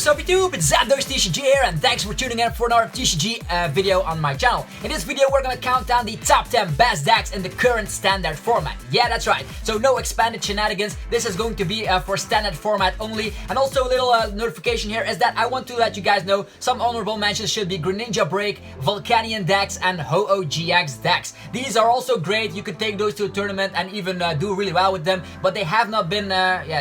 Sup YouTube, it's TCG here, and thanks for tuning in for another TCG video on my channel. In this video, we're gonna count down the top 10 best decks in the current standard format. Yeah, that's right. So no expanded shenanigans. This is going to be for standard format only. And also a little notification here is that I want to let you guys know some honorable mentions should be Greninja Break, Volcanion decks, and Ho-Oh GX decks. These are also great. You could take those to a tournament and even do really well with them, but they have not been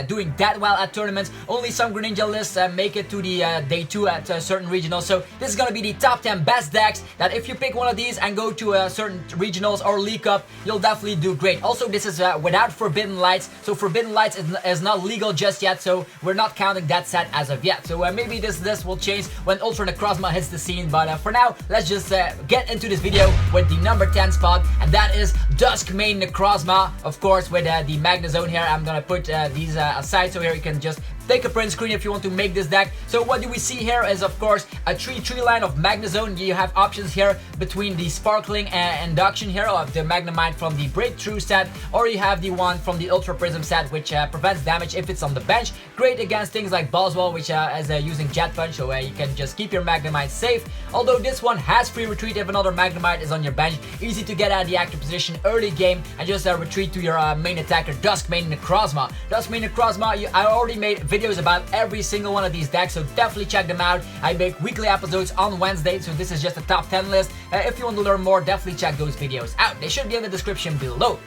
doing that well at tournaments. Only some Greninja lists make it to the day 2 at certain regionals. So this is going to be the top 10 best decks that if you pick one of these and go to certain regionals or League Cup, you'll definitely do great. Also, this is without Forbidden Lights, so Forbidden Lights is not legal just yet, so we're not counting that set as of yet. So maybe this will change when Ultra Necrozma hits the scene, but for now, let's just get into this video with the number 10 spot, and that is Dusk Mane Necrozma, of course, with the Magnezone here. I'm gonna put these aside, so here you can just take a print screen if you want to make this deck. So what do we see here is, of course, a 3-3 line of Magnezone. You have options here between the Sparkling Induction here of the Magnemite from the Breakthrough set, or you have the one from the Ultra Prism set, which prevents damage if it's on the bench. Great against things like Buzzwole, which is using Jet Punch, so you can just keep your Magnemite safe. Although this one has free retreat if another Magnemite is on your bench. Easy to get out of the active position early game and just retreat to your main attacker, Dusk Mane Necrozma. Dusk Mane Necrozma, I already made videos about every single one of these decks, so definitely check them out. I make weekly episodes on Wednesday, so this is just a top 10 list. If you want to learn more, definitely check those videos out. They should be in the description below.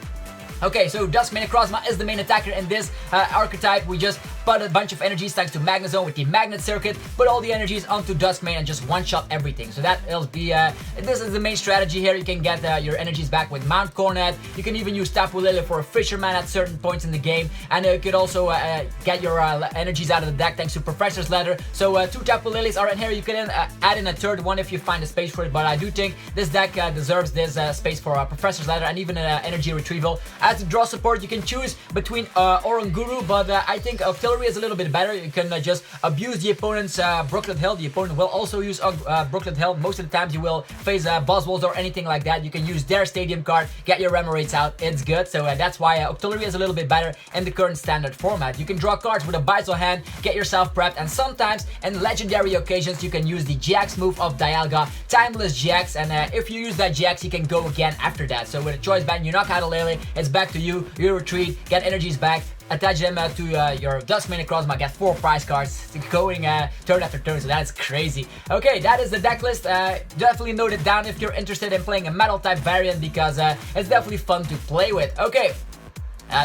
Okay, so Dusk Mane Necrozma is the main attacker in this archetype. We just put a bunch of energies thanks to Magnezone with the Magnet Circuit, put all the energies onto Dusk Mane and just one-shot everything. So that will be, this is the main strategy here. You can get your energies back with Mount Cornet. You can even use Tapu Bulu for a Fisherman at certain points in the game. And you could also get your energies out of the deck thanks to Professor's Ladder. So 2 Tapu Lilies are in here. You can add in a third one if you find a space for it, but I do think this deck deserves this space for Professor's Ladder and even energy retrieval. As a draw support, you can choose between Oranguru, but I think Octillery is a little bit better. You can just abuse the opponent's Brooklet Hill. The opponent will also use Brooklet Hill. Most of the times you will face Buzzwoles or anything like that. You can use their Stadium card, get your Remorates out. It's good. So that's why Octillery is a little bit better in the current standard format. You can draw cards with a Buzzwole hand, get yourself prepped, and sometimes in legendary occasions you can use the GX move of Dialga, Timeless GX, and if you use that GX, you can go again after that. So with a choice band, you knock out a Lily, it's back to you, you retreat, get energies back, attach them to your Dusk Mane Necrozma, get 4 prize cards going turn after turn, so that's crazy. Okay, that is the deck list. Definitely note it down if you're interested in playing a metal type variant, because it's definitely fun to play with. Okay,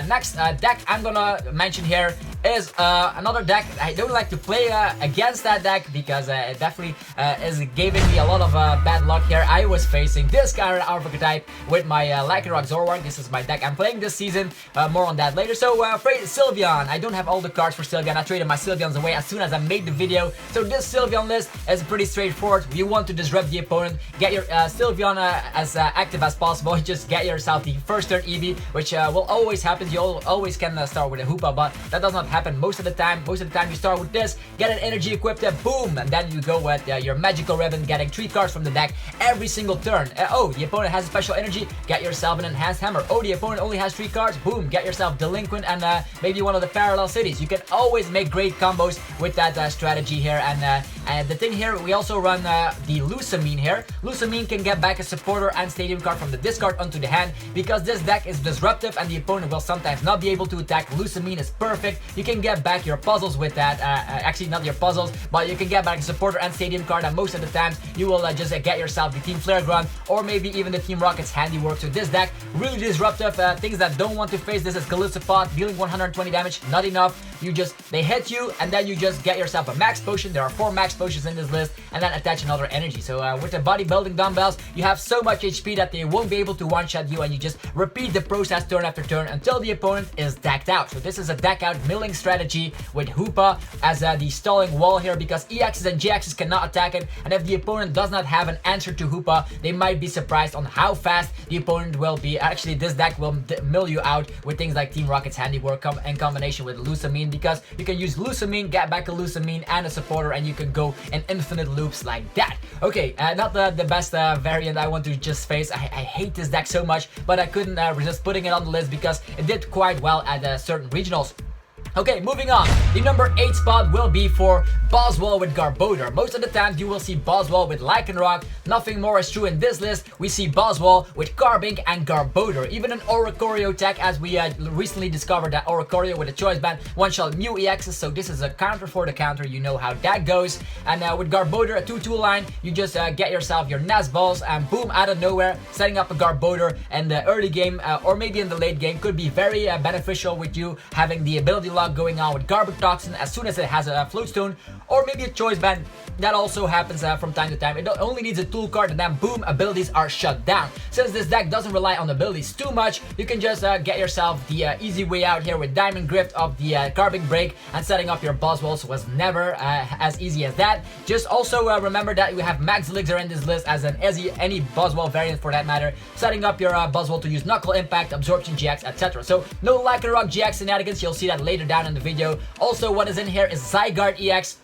next deck I'm gonna mention here is another deck. I don't like to play against that deck because it definitely is giving me a lot of bad luck here. I was facing this current archetype with my Lycanrock Zoroark. This is my deck I'm playing this season. More on that later. So Sylveon. I don't have all the cards for Sylveon. I traded my Sylveons away as soon as I made the video. So this Sylveon list is pretty straightforward. You want to disrupt the opponent, get your Sylveon as active as possible. Just get yourself the first turn EV, which will always happen. You always can start with a Hoopa, but that does not happen most of the time. Most of the time you start with this, get an energy equipped, boom, and then you go with your Magical Ribbon, getting 3 cards from the deck every single turn. Oh, the opponent has a special energy, get yourself an Enhanced Hammer. Oh, the opponent only has 3 cards, boom, get yourself Delinquent and maybe one of the Parallel Cities. You can always make great combos with that strategy here. And the thing here, we also run the Lucario here. Lucario can get back a supporter and stadium card from the discard onto the hand, because this deck is disruptive and the opponent will sometimes not be able to attack. Lucario is perfect. You can get back your puzzles with that. Actually, not your puzzles, but you can get back a supporter and stadium card, and most of the times you will just get yourself the Team Flare Gun or maybe even the Team Rocket's handiwork. So this deck, really disruptive. Things that don't want to face this is Golisopod, dealing 120 damage, not enough. They hit you, and then you just get yourself a Max Potion. There are 4 Max Potions in this list, and then attach another energy. So with the bodybuilding dumbbells, you have so much HP that they won't be able to one-shot you, and you just repeat the process turn after turn until the opponent is decked out. So this is a deck out milling strategy with Hoopa as the stalling wall here, because EXs and GXs cannot attack it, and if the opponent does not have an answer to Hoopa, they might be surprised on how fast the opponent will be. Actually, this deck will mill you out with things like Team Rocket's handiwork in combination with Lucario, because you can use Lucario, get back a Lucario and a supporter, and you can go in infinite loops like that. Okay, not the best variant I want to just face. I hate this deck so much, but I couldn't resist putting it on the list because it did quite well at certain regionals. Okay, moving on. The number 8 spot will be for Buzzwole with Garbodor. Most of the time, you will see Buzzwole with Lycanrock. Nothing more is true in this list. We see Buzzwole with Carbink and Garbodor. Even an Oricorio tech, as we recently discovered that Oricorio with a Choice Band one-shot Mew EXs. So this is a counter for the counter. You know how that goes. And with Garbodor, a 2-2 line, you just get yourself your Nest Balls and boom, out of nowhere, setting up a Garbodor in the early game or maybe in the late game could be very beneficial with you having the ability lock going on with Garbage Toxin as soon as it has a Float Stone, or maybe a Choice Band. That also happens from time to time. It only needs a tool card and then boom, abilities are shut down. Since this deck doesn't rely on abilities too much, you can just get yourself the easy way out here with Diamond Grift of the Carbink Break, and setting up your Buzzwoles was never as easy as that. Just also remember that we have Magnezone in this list as any Buzzwole variant for that matter, setting up your Buzzwole to use Knuckle Impact, Absorption GX, etc. So no Lycanrock GX shenanigans, you'll see that later down in the video. Also, what is in here is Zygarde EX.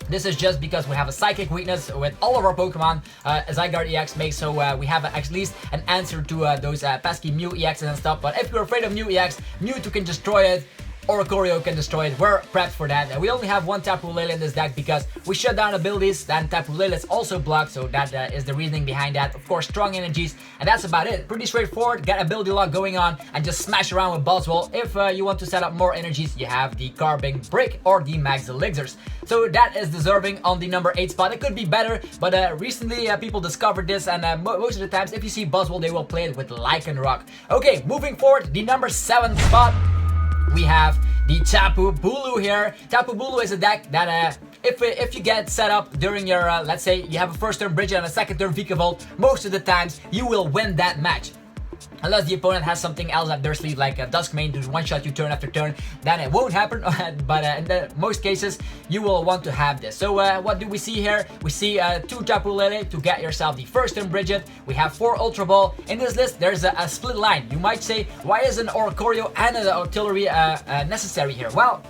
This is just because we have a Psychic weakness with all of our Pokemon. Zygarde EX makes so we have at least an answer to those pesky Mew EXs and stuff. But if you're afraid of Mew EX, Mewtwo can destroy it. Oricorio can destroy it. We're prepped for that. And we only have one Tapu Lele in this deck because we shut down abilities, and Tapu Lele is also blocked, so that is the reasoning behind that. Of course, strong energies, and that's about it. Pretty straightforward. Get ability lock going on and just smash around with Buzzwole. If you want to set up more energies, you have the Carbink Brick or the Max Elixirs. So that is deserving on the number 8 spot. It could be better, but recently people discovered this, and most of the times if you see Buzzwole, they will play it with Lycanrock. Okay, moving forward, the number 7 spot. We have the Tapu Bulu here. Tapu Bulu is a deck that if you get set up during your, let's say you have a first turn Bridget and a second turn Vikavolt, most of the times you will win that match. Unless the opponent has something else up their sleeve like a Dusk Mane to one-shot you turn after turn, then it won't happen. But in most cases, you will want to have this. So what do we see here? We see 2 Tapu Lele to get yourself the first turn Bridget. We have 4 Ultra Ball. In this list, there's a split line. You might say, why is an Oricorio and an Artillery necessary here? Well,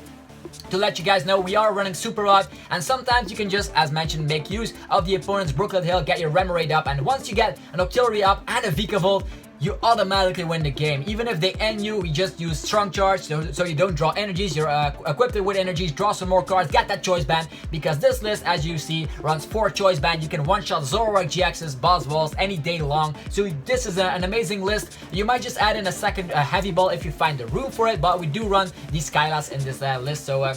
to let you guys know, we are running Super Rod, and sometimes you can just, as mentioned, make use of the opponent's Brooklet Hill, get your Remoraid up, and once you get an Artillery up and a Vikavolt, you automatically win the game. Even if they end you, you just use Strong Charge so you don't draw energies. You're equipped with energies, draw some more cards, get that Choice Band, because this list, as you see, runs 4 Choice Band. You can one-shot Zoroark GXs, Buzzwoles any day long. So this is an amazing list. You might just add in a second Heavy Ball if you find the room for it, but we do run the Skylas in this list. So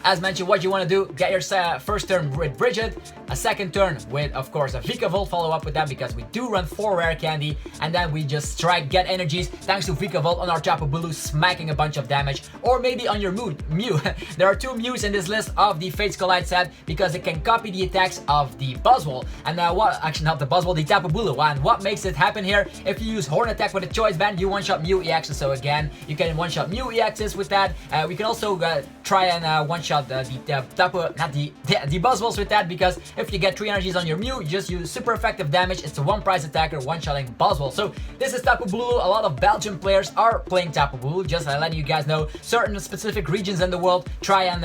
as mentioned, what you want to do, get your first turn with Bridget, a second turn with, of course, a Vikavolt, follow up with that because we do run 4 Rare Candy, and then we just strike, get energies, thanks to Vikavolt on our Tapu Bulu, smacking a bunch of damage, or maybe on your Mew. There are 2 Mews in this list of the Fates Collide set because it can copy the attacks of the Buzzwole, and actually not the Buzzwole, the Tapu Bulu. And what makes it happen here, if you use Horn Attack with a Choice Band, you one-shot Mew EXs, so again, you can one-shot Mew EXs with that. We can also try and one-shot the Buzzwoles with that, because if you get 3 energies on your Mew, you just use super effective damage. It's a 1-price attacker one-shotting Buzzwole. So this is Tapu Bulu. A lot of Belgian players are playing Tapu Bulu. Just letting you guys know, certain specific regions in the world try and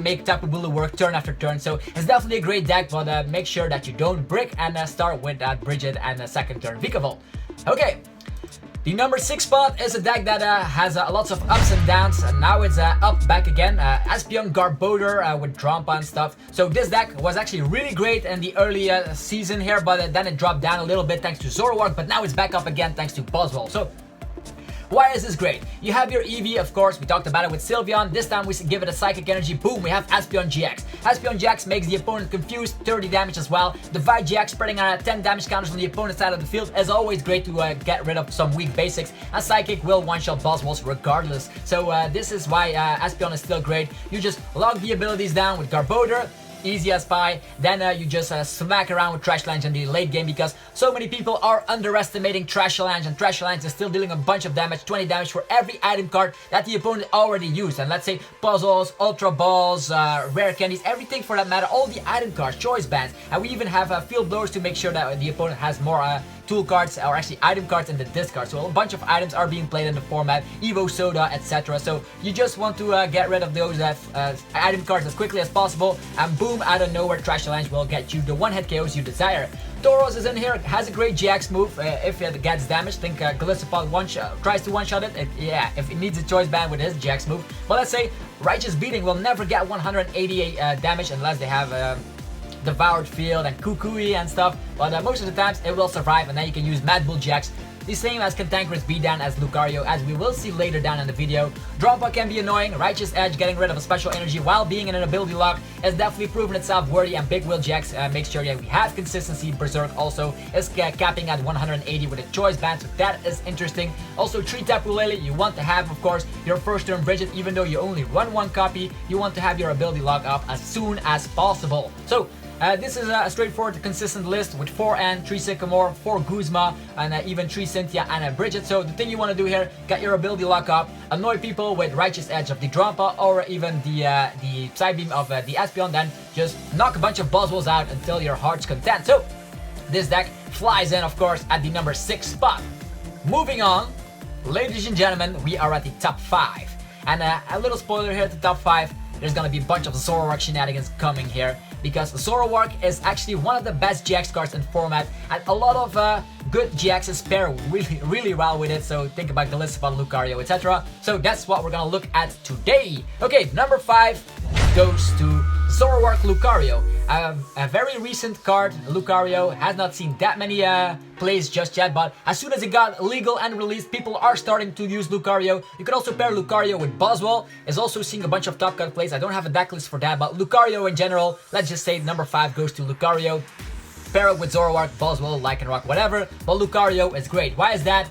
make Tapu Bulu work turn after turn. So it's definitely a great deck, but make sure that you don't brick and start with that Bridget and a second turn Vikavolt. Okay. The number 6 spot is a deck that has lots of ups and downs, and now it's up back again. Espeon Garbodor with Drampa and stuff. So this deck was actually really great in the early season here, but then it dropped down a little bit thanks to Zoroark, but now it's back up again thanks to Buzzwole. So why is this great? You have your Eevee, of course, we talked about it with Sylveon. This time we give it a Psychic Energy, boom, we have Espeon GX. Espeon GX makes the opponent confused, 30 damage as well. Divide GX spreading out 10 damage counters on the opponent's side of the field is always great to get rid of some weak basics. And Psychic will one-shot Buzzwoles regardless. So this is why Espeon is still great. You just log the abilities down with Garbodor, easy as pie. Then you just smack around with Trash Lance in the late game, because so many people are underestimating Trash Lance, and Trash Lance is still dealing a bunch of damage, 20 damage for every item card that the opponent already used. And let's say puzzles, Ultra Balls, Rare Candies, everything for that matter, all the item cards, Choice Bands, and we even have Field Blowers to make sure that the opponent has more tool cards, or actually item cards in the discard. So a bunch of items are being played in the format, Evo Soda, etc. So you just want to get rid of those item cards as quickly as possible, and boom, out of nowhere, Trash Challenge will get you the one-hit KOs you desire. Tauros is in here, has a great GX move. If it gets damaged, think Golisopod tries to one-shot it. Yeah, if it needs a choice band with his GX move. But let's say Righteous Beating will never get 188 damage unless they have Devoured Field and Kukui and stuff. But most of the times it will survive, and then you can use Mad Bull GX. The same as Cantankerous Beatdown as Lucario, as we will see later down in the video. Droppa can be annoying. Righteous Edge getting rid of a special energy while being in an ability lock has definitely proven itself worthy, and Big Will GX makes sure that we have consistency. Berserk also is capping at 180 with a choice band, so that is interesting. Also, Tree Tapu Lele, you want to have, of course, your first turn Bridget. Even though you only run one copy, you want to have your ability lock up as soon as possible. So this is a straightforward, consistent list with 4 N, 3 Sycamore, 4 Guzma, and even 3 Cynthia and a Bridget. So the thing you want to do here, get your ability lock up, annoy people with Righteous Edge of the Drampa, or even the Psybeam of the Espeon, then just knock a bunch of Buzzwoles out until your heart's content. So this deck flies in, of course, at the number 6 spot. Moving on, ladies and gentlemen, we are at the top 5. And a little spoiler here at the top 5, there's gonna be a bunch of Zoroark shenanigans coming here, because Zoroark is actually one of the best GX cards in format, and a lot of good GXs pair really well with it. So think about Golisopod, Lucario, etc. So that's what we're gonna look at today. Okay, number 5 goes to Zoroark Lucario. A very recent card. Lucario has not seen that many plays just yet, but as soon as it got legal and released, people are starting to use Lucario. You can also pair Lucario with Buzzwole, is also seeing a bunch of top cut plays. I don't have a deck list for that, but Lucario in general, let's just say number 5 goes to Lucario. Pair it with Zoroark, Buzzwole, Lycanrock, whatever, but Lucario is great. Why is that?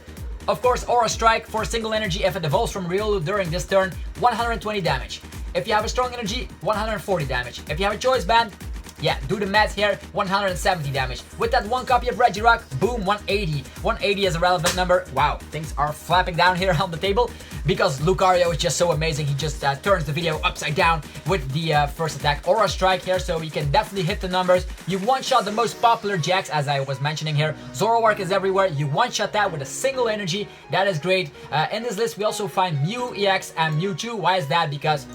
Of course, Aura Strike for single energy. If it evolves from Riolu during this turn, 120 damage. If you have a strong energy, 140 damage. If you have a choice band, yeah, do the math here, 170 damage. With that one copy of Regirock, boom, 180. 180 is a relevant number. Wow, things are flapping down here on the table because Lucario is just so amazing. He just turns the video upside down with the first attack, Aura Strike here, so you can definitely hit the numbers. You one-shot the most popular GX, as I was mentioning here. Zoroark is everywhere. You one-shot that with a single energy. That is great. In this list, we also find Mew EX and Mewtwo. Why is that? Because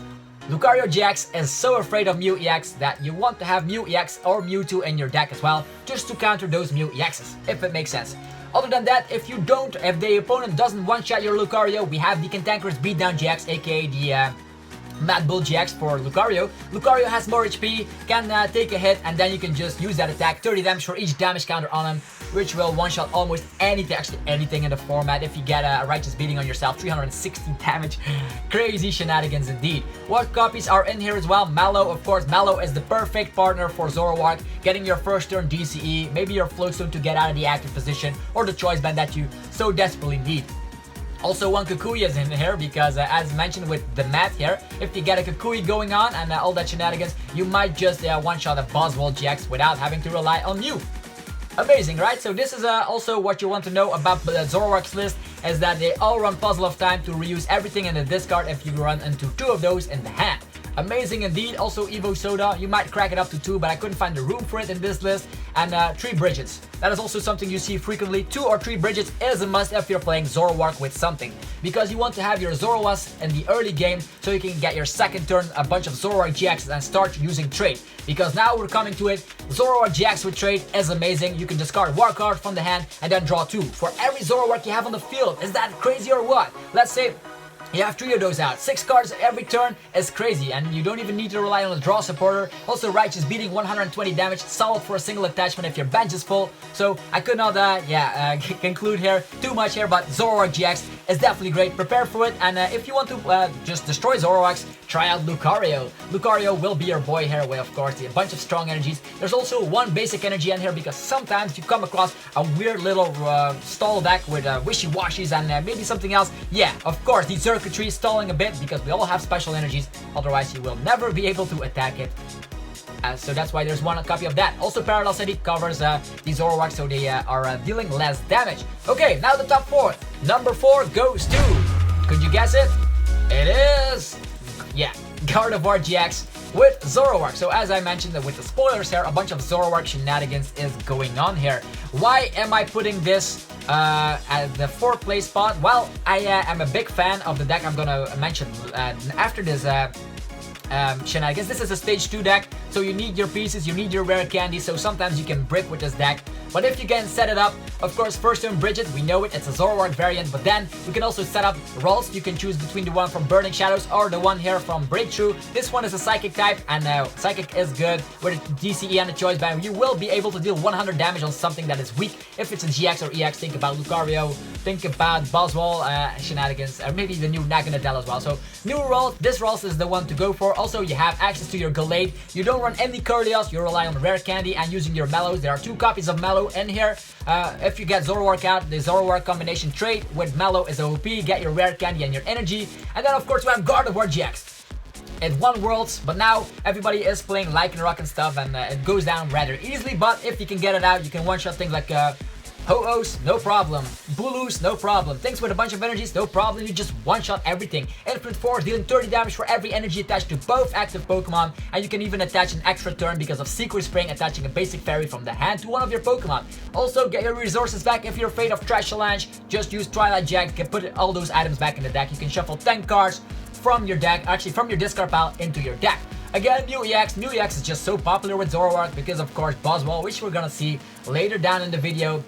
Lucario GX is so afraid of Mew EX that you want to have Mew EX or Mewtwo in your deck as well, just to counter those Mew EXs, if it makes sense. Other than that, if the opponent doesn't one-shot your Lucario, we have the Cantankerous Beatdown GX, aka the Mad Bull GX for Lucario. Lucario has more HP, can take a hit, and then you can just use that attack, 30 damage for each damage counter on him, which will one-shot almost anything, actually anything in the format. If you get a Righteous Beating on yourself, 360 damage. Crazy shenanigans indeed. What copies are in here as well? Mallow, of course. Mallow is the perfect partner for Zoroark, getting your first turn DCE, maybe your Floatstone to get out of the active position, or the choice band that you so desperately need. Also, one Kukui is in here because, as mentioned with the math here, if you get a Kukui going on and all that shenanigans, you might just one-shot a Buzzwole GX without having to rely on Mew. Amazing, right? So this is also what you want to know about the Zoroark's list, is that they all run Puzzle of Time to reuse everything in the discard if you run into 2 of those in the hand. Amazing indeed. Also Evo Soda, you might crack it up to 2, but I couldn't find the room for it in this list. And 3 Bridgets. That is also something you see frequently. 2 or 3 Bridgets is a must if you're playing Zoroark with something, because you want to have your Zoroark in the early game so you can get your second turn a bunch of Zoroark GX and start using trade. Because now we're coming to it, Zoroark GX with trade is amazing. You can discard War card from the hand and then draw 2 for every Zoroark you have on the field. Is that crazy or what? Let's say you have 3 of those out. 6 cards every turn is crazy, and you don't even need to rely on a draw supporter. Also, Righteous Beating, 120 damage, solid for a single attachment if your bench is full. So I could not conclude here too much here, but Zoroark GX is definitely great. Prepare for it, and if you want to just destroy Zoroarks, try out Lucario. Lucario will be your boy here with, of course, a bunch of strong energies. There's also one basic energy in here because sometimes you come across a weird little stall deck with wishy-washies and maybe something else. Yeah, of course, the circuitry is stalling a bit because we all have special energies. Otherwise, you will never be able to attack it. So that's why there's one copy of that. Also, Parallel City covers the Zoroark, so they are dealing less damage. Okay, now the top 4. Number 4 goes to... Could you guess it? It is... Yeah, Gardevoir GX. with Zoroark. So as I mentioned with the spoilers here, a bunch of Zoroark shenanigans is going on here. Why am I putting this at the 4th place spot? Well, I am a big fan of the deck I'm gonna mention after this shenanigans. This is a stage 2 deck, so you need your pieces, you need your rare candy, so sometimes you can brick with this deck. But if you can set it up, of course, first turn Bridget, we know it, it's a Zoroark variant, but then you can also set up rolls. You can choose between the one from Burning Shadows or the one here from Breakthrough. This one is a Psychic type, and Psychic is good with a DCE and a Choice Band. You will be able to deal 100 damage on something that is weak. If it's a GX or EX, think about Lucario, think about Buzzwole shenanigans, or maybe the new Naganadel as well. So new roll, this roll is the one to go for. Also, you have access to your Gallade. You don't run any Curlios, you rely on rare candy and using your Mellows. There are 2 copies of Mellow in here. If you get Zoroark out, the Zoroark combination trait with Mellow is OP. Get your rare candy and your energy. And then of course we have Gardevoir GX. It won Worlds, but now everybody is playing Lycanrock and stuff, and it goes down rather easily. But if you can get it out, you can one-shot things like Ho-Ohs, no problem. Bulus, no problem. Things with a bunch of energies, no problem. You just one-shot everything. Infinite Force, dealing 30 damage for every energy attached to both active Pokemon. And you can even attach an extra turn because of Secret Spring, attaching a basic fairy from the hand to one of your Pokemon. Also, get your resources back if you're afraid of Trash Avalanche. Just use Twilight Jack. You can put all those items back in the deck. You can shuffle 10 cards from your deck, actually from your discard pile into your deck. Again, New EX. New EX is just so popular with Zoroark because, of course, Buzzwole, which we're gonna see later down in the video.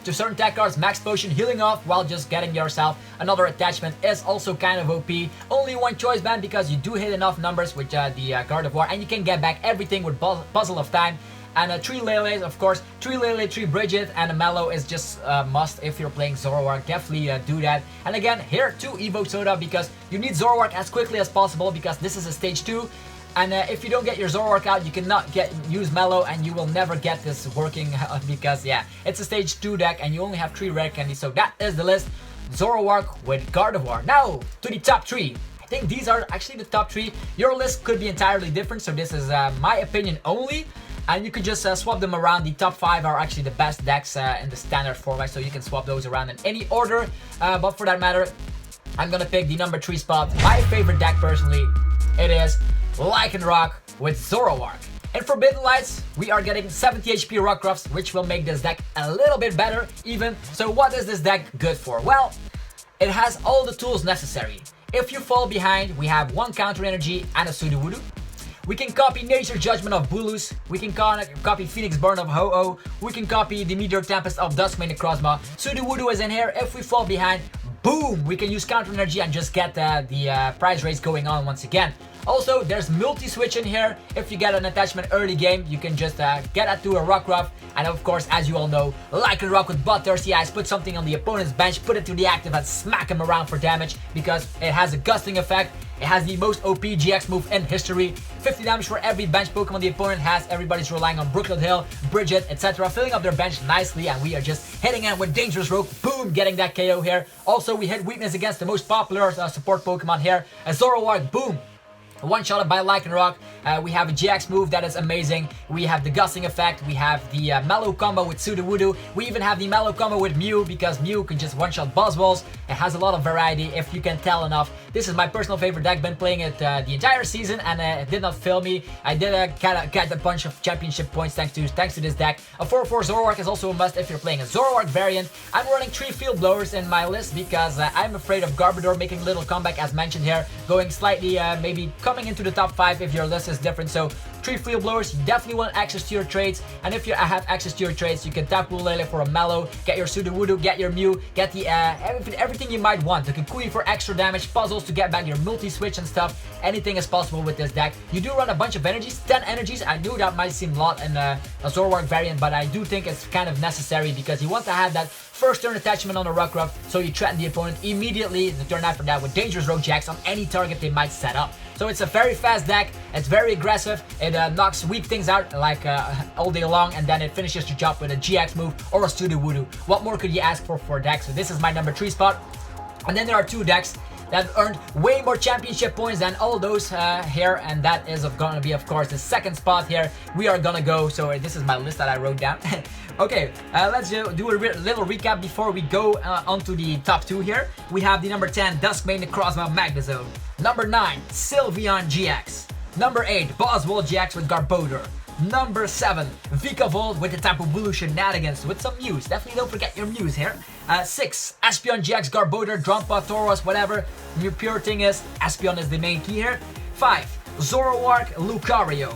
To certain tech cards, Max Potion, healing off while just getting yourself another attachment is also kind of OP. Only 1 choice band because you do hit enough numbers with the Gardevoir, and you can get back everything with Puzzle of Time. And 3 Lele's, of course, 3 Lele, 3 Bridget, and a Mellow is just a must if you're playing Zoroark. Definitely do that. And again, here 2 Evo Soda because you need Zoroark as quickly as possible because this is a stage 2. And if you don't get your Zoroark out, you cannot use Mellow, and you will never get this working because, yeah, it's a stage 2 deck and you only have 3 rare candies. So that is the list. Zoroark with Gardevoir. Now to the top 3. I think these are actually the top 3. Your list could be entirely different, so this is my opinion only. And you could just swap them around. The top 5 are actually the best decks in the standard format, so you can swap those around in any order. But for that matter, I'm gonna pick the number 3 spot. My favorite deck personally, it is Lycanrock with Zoroark. In Forbidden Lights, we are getting 70 HP Rockruffs, which will make this deck a little bit better even. So what is this deck good for? Well, it has all the tools necessary. If you fall behind, we have 1 counter energy and a Sudowoodo. We can copy Nature Judgment of Bulus. We can copy Phoenix Burn of Ho-Oh. We can copy the Meteor Tempest of Dusk Mane Necrozma. Sudowoodo is in here. If we fall behind, boom, we can use counter energy and just get the prize race going on once again. Also, there's multi-switch in here. If you get an attachment early game, you can just get it to a Rockruff. And of course, as you all know, Lycanrock with Bloodthirsty Eyes, put something on the opponent's bench, put it to the active and smack him around for damage because it has a gusting effect. It has the most OP GX move in history. 50 damage for every bench Pokemon the opponent has. Everybody's relying on Brooklet Hill, Bridget, etc. Filling up their bench nicely, and we are just hitting it with Dangerous Rogue. Boom, getting that KO here. Also, we hit weakness against the most popular support Pokemon here. A Zoroark, boom. One-shotted by Lycanrock. We have a GX move that is amazing. We have the gusting effect. We have the Mellow combo with Sudowoodo. We even have the Mellow combo with Mew because Mew can just one-shot Buzzwoles. It has a lot of variety if you can tell enough. This is my personal favorite deck. Been playing it the entire season and it did not fail me. I did get a bunch of championship points thanks to this deck. A 4/4 Zoroark is also a must if you're playing a Zoroark variant. I'm running 3 Field Blowers in my list because I'm afraid of Garbodor making a little comeback as mentioned here. Going slightly maybe coming into the top 5 if your list is different. So 3 Field Blowers, you definitely want access to your trades, and if you have access to your trades, you can Tapu Bulu for a Mellow, get your Sudowoodo, get your Mew, get the everything you might want. The Kukui for extra damage, puzzles to get back your multi-switch and stuff. Anything is possible with this deck. You do run a bunch of energies, 10 energies. I knew that might seem a lot in a Zoroark variant, but I do think it's kind of necessary because you want to have that first turn attachment on a Rockruff, so you threaten the opponent immediately the turn after that with Dangerous Rogue GX on any target they might set up. So it's a very fast deck, it's very aggressive, it knocks weak things out like all day long, and then it finishes the job with a GX move or a Sudowoodo. What more could you ask for a deck? So this is my number 3 spot. And then there are 2 decks that earned way more championship points than all those here, and that is gonna be, of course, the 2nd spot here. We are gonna go, so this is my list that I wrote down. Okay, let's do a little recap before we go onto the top 2 here. We have the number 10, Dusk Mane Necrozma Magnezone. Number 9, Sylveon GX. Number 8, Buzzwole GX with Garbodor. Number 7, Vikavolt with the Tapu Bulu shenanigans with some Mews. Definitely don't forget your Mews here. 6, Espeon GX, Garbodor, Drumpa, Tauros, whatever. Your pure thing is, Espeon is the main key here. 5, Zoroark, Lucario.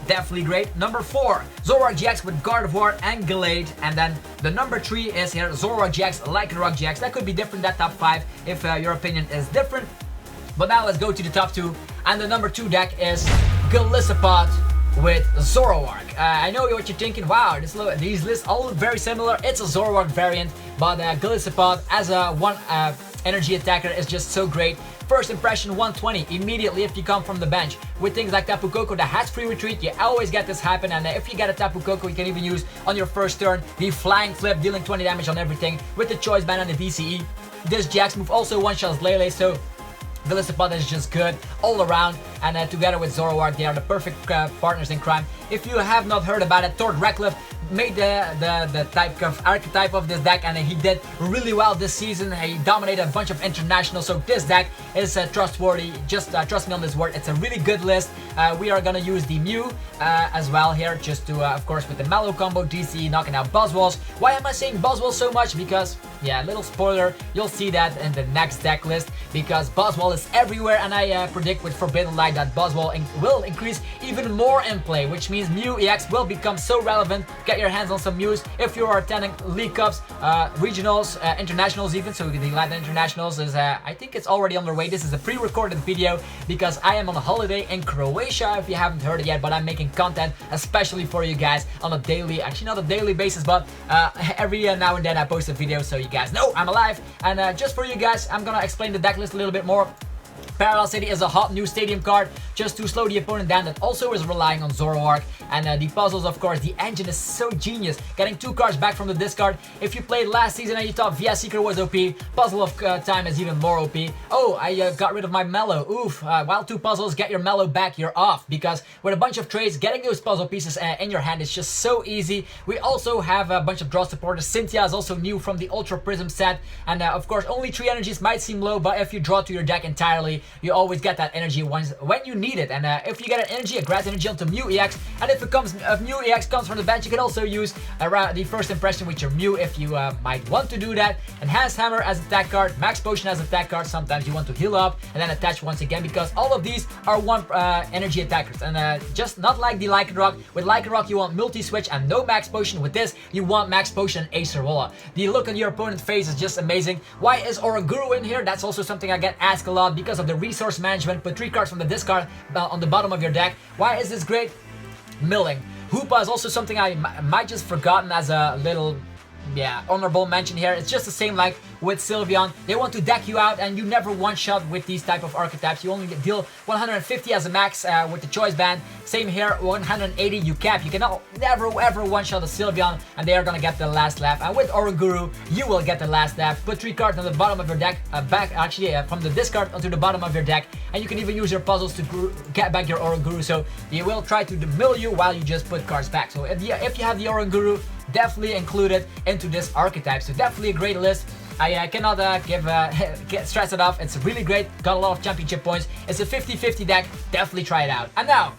Definitely great. Number 4, Zoroark GX with Gardevoir and Gallade. And then the number 3 is here, Zoroark GX, Lycanrock GX. That could be different, that top 5, if your opinion is different. But now let's go to the top 2. And the number 2 deck is Golisopod with Zoroark. I know what you're thinking, wow, these lists all look very similar. It's a Zoroark variant, but Golisopod as a one energy attacker is just so great. First impression 120 immediately if you come from the bench. With things like Tapu Koko that has free retreat, you always get this happen, and if you get a Tapu Koko, you can even use on your first turn the flying flip, dealing 20 damage on everything with the choice band and the DCE. This GX move also one-shots Lele, so Golisopod is just good all around, and together with Zoroark, they are the perfect partners in crime. If you have not heard about it, Tord Reckliffe made the type of archetype of this deck, and he did really well this season. He dominated a bunch of internationals, so this deck is trustworthy. Just trust me on this word. It's a really good list. We are gonna use the Mew as well here, just to of course with the Mallow combo, DC knocking out Buzzwoles. Why am I saying Buzzwole so much? Because yeah, little spoiler, you'll see that in the next deck list, because Buzzwole is everywhere, and I predict with Forbidden Light that Buzzwole will increase even more in play, which means Mew EX will become so relevant. Get your hands on some Mews if you are attending League Cups, regionals, internationals even. So the Latin internationals is, I think it's already underway. This is a pre-recorded video because I am on a holiday in Croatia, if you haven't heard it yet, but I'm making content especially for you guys on a daily, actually not a daily basis, but every now and then I post a video so you guys know I'm alive. And just for you guys, I'm gonna explain the deck list a little bit more. Parallel City is a hot new stadium card just to slow the opponent down, that also is relying on Zoroark. And the puzzles, of course, the engine is so genius, getting 2 cards back from the discard. If you played last season and you thought Via Seeker was OP, Puzzle of Time is even more OP. Oh, I got rid of my Mellow. Oof, while 2 puzzles get your Mellow back, you're off, because with a bunch of trades, getting those puzzle pieces in your hand is just so easy. We also have a bunch of draw supporters. Cynthia is also new from the Ultra Prism set, and of course only 3 energies might seem low, but if you draw to your deck entirely, you always get that energy when you need it. And if you get an energy, a grass energy onto Mew EX, and if Mew EX comes from the bench, you can also use the first impression with your Mew if you might want to do that. Enhanced Hammer as attack card, Max Potion as attack card. Sometimes you want to heal up and then attach once again, because all of these are one energy attackers, and just not like the Lycanrock. With Lycanrock you want multi-switch and no Max Potion. With this you want Max Potion and Acerola. The look on your opponent's face is just amazing. Why is Oranguru in here? That's also something I get asked a lot, because of the resource management. Put 3 cards from the discard on the bottom of your deck. Why is this great? Milling. Hoopa is also something I might just forgotten as a little honorable mention here. It's just the same like with Sylveon. They want to deck you out, and you never one-shot with these type of archetypes. You only deal 150 as a max with the choice band. Same here, 180 you cap. You cannot never ever one-shot a Sylveon, and they are gonna get the last laugh. And with Oranguru, you will get the last laugh. Put 3 cards on the bottom of your deck, from the discard onto the bottom of your deck, and you can even use your puzzles to get back your Oranguru. So they will try to mill you while you just put cards back. So if you have the Oranguru, definitely include it into this archetype. So definitely a great list. I cannot stress it off. It's really great. Got a lot of championship points. It's a 50-50 deck. Definitely try it out. And now,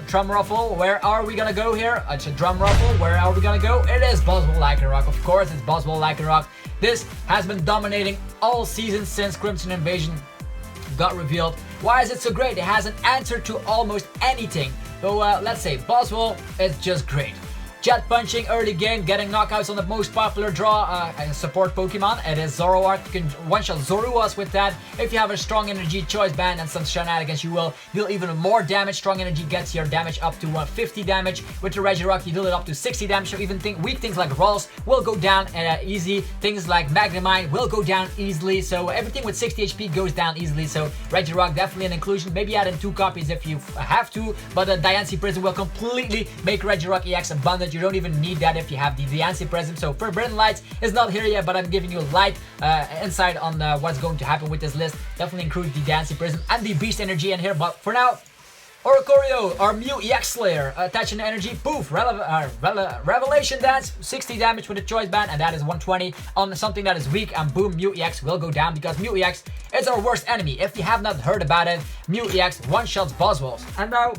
drum ruffle. Where are we gonna go here? It's a drum ruffle. Where are we gonna go? It is Buzzwole Lycanrock. Of course, it's Buzzwole Lycanrock. This has been dominating all season since Crimson Invasion got revealed. Why is it so great? It has an answer to almost anything. So let's say Buzzwole is just great. Jet punching early game, getting knockouts on the most popular draw support Pokemon. It is Zoroark. You can one-shot Zoruas with that. If you have a strong energy choice band and some shenanigans, you will deal even more damage. Strong energy gets your damage up to 150 damage. With the Regirock, you deal it up to 60 damage. So even weak things like Rolls will go down easy. Things like Magnezone will go down easily. So everything with 60 HP goes down easily. So Regirock definitely an inclusion. Maybe add in 2 copies if you have to. But Diancie Prism will completely make Regirock EX abundant. You don't even need that if you have the Diancie Prism. So Forbidden Lights is not here yet, but I'm giving you light insight on what's going to happen with this list. Definitely include the Diancie Prism and the Beast Energy in here. But for now, Oricorio, our Mew EX Slayer, attaching energy, poof, Revelation Dance, 60 damage with a choice band, and that is 120 on something that is weak, and boom, Mew EX will go down because Mew EX is our worst enemy. If you have not heard about it, Mew EX one-shots Buzzwoles. And now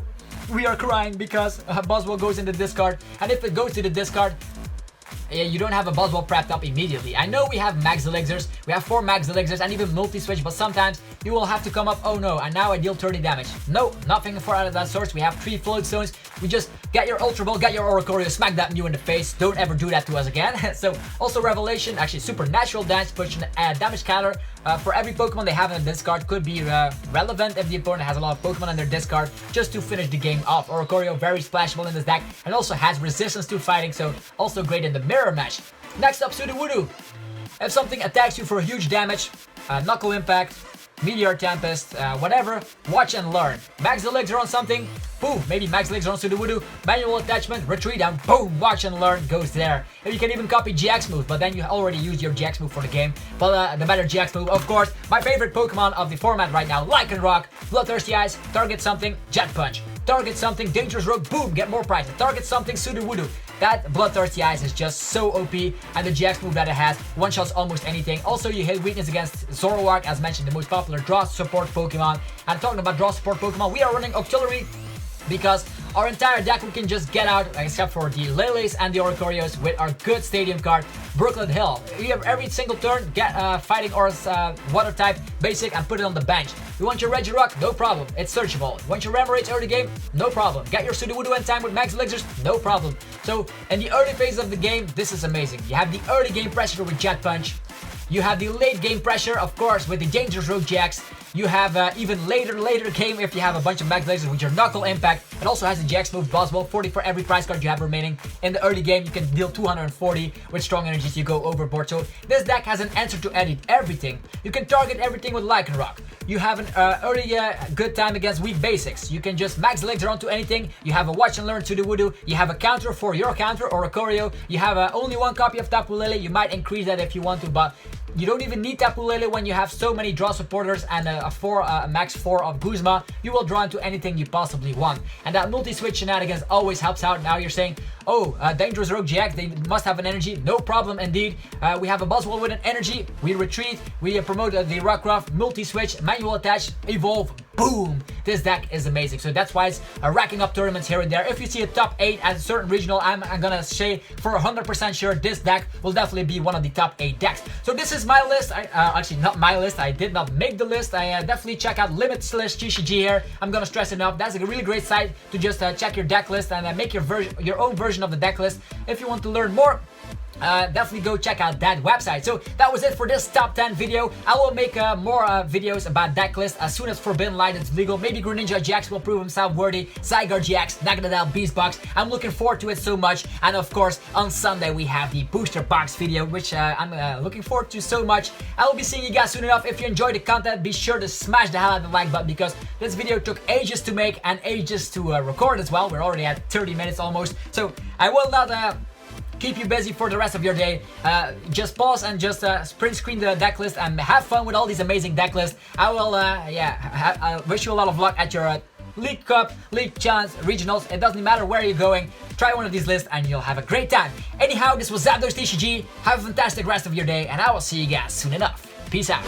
we are crying because Buzzwole goes in the discard, and if it goes to the discard, you don't have a Buzzwole prepped up immediately. I know we have Max Elixirs, we have 4 Max Elixirs and even multi-switch, but sometimes you will have to come up, oh no, and now I deal 30 damage. No, nothing for out of that source. We have 3 Float Stones. We just get your Ultra Ball, get your Oricorio, smack that Mew in the face. Don't ever do that to us again. So also Revelation, actually Supernatural Dance, pushing damage counter. For every Pokemon they have in the discard could be relevant if the opponent has a lot of Pokemon in their discard, just to finish the game off. Oricorio very splashable in this deck and also has resistance to fighting, so also great in the mirror match. Next up, Sudowoodo. If something attacks you for huge damage, Knuckle Impact, Meteor Tempest, whatever, watch and learn. Max Elixir on something, boom, maybe Max Elixir on Sudowoodo, manual attachment, retreat, and boom, watch and learn goes there. And you can even copy GX move, but then you already used your GX move for the game. But the better GX move, of course, my favorite Pokemon of the format right now, Lycanrock, Bloodthirsty Eyes, target something, Jet Punch. Target something, Dangerous Rogue, boom, get more prizes. Target something, Sudowoodo. That Bloodthirsty Eyes is just so OP, and the GX move that it has one-shots almost anything. Also, you hit weakness against Zoroark, as mentioned, the most popular draw support Pokemon. And talking about draw support Pokemon, we are running Octillery because our entire deck we can just get out, except for the Lele's and the Oricorios, with our good stadium card, Brooklyn Hill. We have every single turn, get Fighting Aura's Water type, basic, and put it on the bench. You want your Regirock? No problem, it's searchable. You want your Remoraid early game? No problem. Get your Sudowoodo in time with Max Elixirs? No problem. So, in the early phase of the game, this is amazing. You have the early game pressure with Jet Punch. You have the late game pressure, of course, with the Dangerous Rogue GX. You have even later game if you have a bunch of Max Lasers with your Knuckle Impact. It also has the GX move Buzzwole, 40 for every prize card you have remaining. In the early game, you can deal 240 with strong energies, you go overboard. So this deck has an answer to edit everything. You can target everything with Lycanrock. You have an early good time against weak basics. You can just Max Elixir onto anything. You have a Watch and Learn to the Voodoo. You have a counter for your counter or a Choreo. You have only 1 copy of Tapu Lele. You might increase that if you want to, but you don't even need Tapu Lele when you have so many draw supporters and a max 4 of Guzma. You will draw into anything you possibly want. And that multi-switch shenanigans always helps out. Now you're saying, oh, Dangerous Rogue GX, they must have an energy. No problem indeed. We have a Buzzwole with an energy. We retreat. We promote the Rockruff, multi-switch, manual attach, evolve. Boom! This deck is amazing. So that's why it's racking up tournaments here and there. If you see a top 8 at a certain regional, I'm gonna say for 100% sure this deck will definitely be one of the top 8 decks. So this is my list. Actually, not my list. I did not make the list. I definitely check out Limit/GCG here. I'm gonna stress it up. That's a really great site to just check your deck list and make your own version of the deck list. If you want to learn more, definitely go check out that website. So that was it for this top 10 video. I will make more videos about deck lists as soon as Forbidden Light is legal. Maybe Greninja GX will prove himself worthy. Zygarde GX, Naganadel Beast Box. I'm looking forward to it so much. And of course, on Sunday we have the booster box video, which I'm looking forward to so much. I will be seeing you guys soon enough. If you enjoyed the content, be sure to smash the hell out of the like button because this video took ages to make and ages to record as well. We're already at 30 minutes almost. So I will not keep you busy for the rest of your day. Just pause and just print screen the deck list and have fun with all these amazing deck lists. I will, I wish you a lot of luck at your League Cup, League Challenge, Regionals. It doesn't matter where you're going. Try one of these lists and you'll have a great time. Anyhow, this was TCG. Have a fantastic rest of your day and I will see you guys soon enough. Peace out.